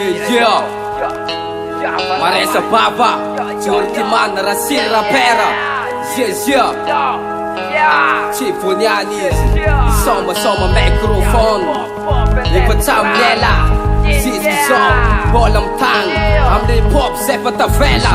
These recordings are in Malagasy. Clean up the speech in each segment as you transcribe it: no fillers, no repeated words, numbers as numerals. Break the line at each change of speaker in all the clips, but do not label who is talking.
Yeah, Maresa Baba, Jortimana, Rasil Rapera. Chifoniani, Soma microphone. Ipatam Lela, Siski Song, Bolam Tang, Amli Pop, Sepata Vela.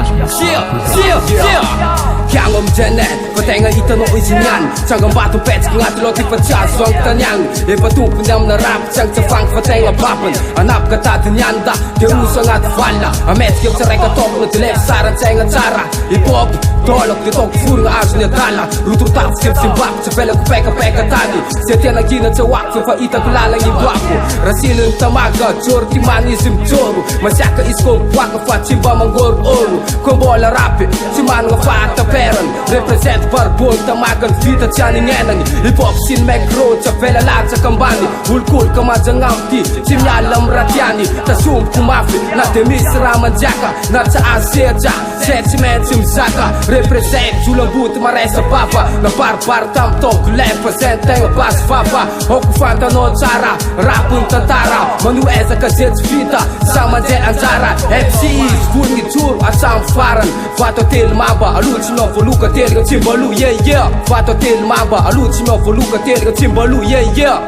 Kiangom Jene, Patenga Itano Isinyan, Sangam Batu Pets, Natloti Pachas, Song Tanyang, Ipatupinam na rap, Sang Safang Patenga Papan, Anap Katatanyanda, Terusangat Falla, Amet Kim Sareka Top, Nutilef Saran Senga Tara, Hip-Hop, Dolok, Ditok Furu As Netala, Rututap, Skip Simbap, Sapela Kupeka Peka Tadi, Setiana Gina Tawak, Fa Ita Kulala Yibwapo, Rasilun Tamaga, Jortimanism Joru, Masaka Isko, Waka Fatimba Mangor Oru, Kombola Rapi, Simano Fata Peran, Represent Barbol Tamagan Vita Tiani Nenang, Hip-Hop Sin Macro, Chapela Latsa Kambani, Ulkul Kamazangamti, Timyalam Ratiani, Tasum Kumafi, Natemis Ramanjaka, Natsa Aseja, Sentiment Simzaka, Represent Julambut Maresa Papa, Na Barbar Tam Tok Lepa Senteng Bas Papa, Okufanta No Tsara, Rapun Tatara, Manu Eza Kazet Vita, Samanje Anzara, FC's Bungi Tur, Asam Faran, Vato Tel Mamba, Alucino Voluka Tel Timbalu, yeah, Vato Tel Mamba, Alucino Voluka Tel Timbalu, yeah.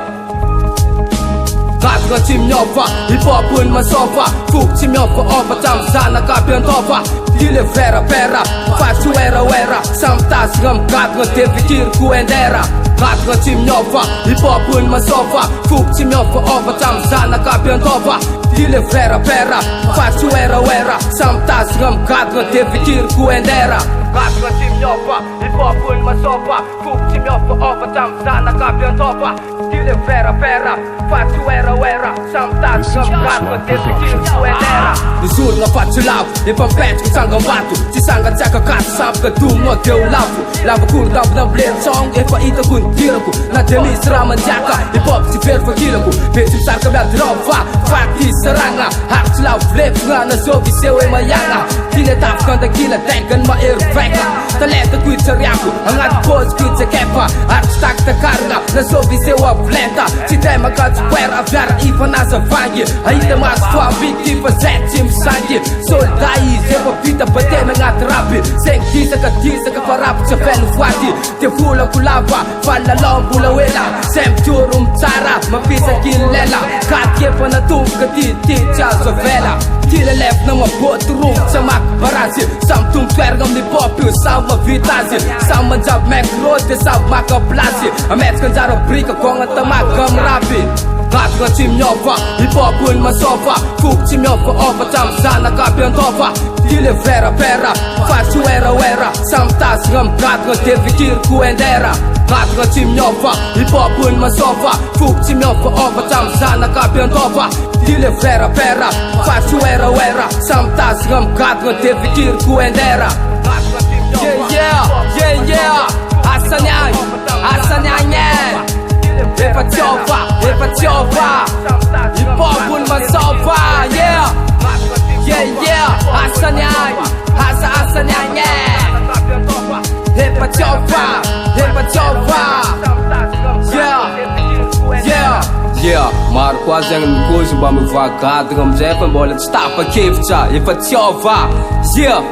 Katga Tim Nyofa, Hip-Hop Pun Masofa, Fuk Tim Nyofa, Opa Tam Sana Kapian Tofa, Dile Vera Vera, Fasu Wera, Samtas Ngam Katga Tefikir Kuendera. Katga Tim Nyofa, Hip-Hop Pun Masofa, Fuk Tim Nyofa, Opa Tam Sana Kapian Tofa, Dile Vera Vera, Fasu Wera, Samtas Ngam Katga Tefikir Kuendera. Katga Tim Nyofa, Hip-Hop Pun Masofa, Fuk Tim Nyofa, Opa Tam Sana Kapian Tofa, Dile Vera Fasu Wera, Samtas Ngam Katga Tefikir Kuendera. Nizur nga Fatulav, Ipampet ko Sangam Batu, Sisangat Saka Kat Sap Kadum no Teu Lafu, Lava Kurdam na Blade Song, Ipa Ita Kun Tiraku, Na Demis Ramanjaka, Hip-Hop si Verfa Kilaku, Besim Sarka Bel Dropa, Fakti Saranga, Hartslav Flip nga na Sobi Sewe Mayanga, Tinetaf Kanda Gila Tekan Ma Irveka, Talenta Kuit Saryaku, Angat Pos Kuit sa Kepa, Hartstak ta Karga, na Sobi Sewa Flenta, Chitema Kat Square, Avyara Ipa Nasa Vangi, Aita Mas Fwa Victi Pa Zetim Sangi, Soldai Sewa Pita Batena Ngat Rapi, Seng Tisa Ka Farap sa Felu Fwati, Te Fula Kulava, Fala Lombula Wela, Sem Turum Tsara, Mapisa Kilela, Kat Kepa na Tum Katiti Chasa Vela, Tila Lef na Mabot Rum Samak Barasi, Sam Tum Twergam Ni Popi, Sama Vitasi, Sama Jab Mek Rote, Sam Maka Plasi, Amets Kanjara Brika Konga Tamak Gam Rapi. Katga Tim Nyofa, Hip-Hop Pun Masofa, Fuk Tim Nyofa, Opa Tam Sana Kapian Tofa, Dile Vera Fasu Wera, Samtas Ngam Katga Tefikir Kuendera. Katga Tim Nyofa, Hip-Hop Pun Masofa, Fuk Tim Nyofa, Opa Tam Sana Kapian Tofa, Dile Vera Fasu Wera, Samtas Ngam Katga Tefikir Kuendera. Yeah, Asanyang, Epa Tiofa, Hip-Hop Pun Masofa, yeah, Asanyang, Epa Tiofa, yeah, maro koa zegny mikozy mba mivagady amizay fa mbola tsy tapa-kevitra, Epa Tiofa, yeah.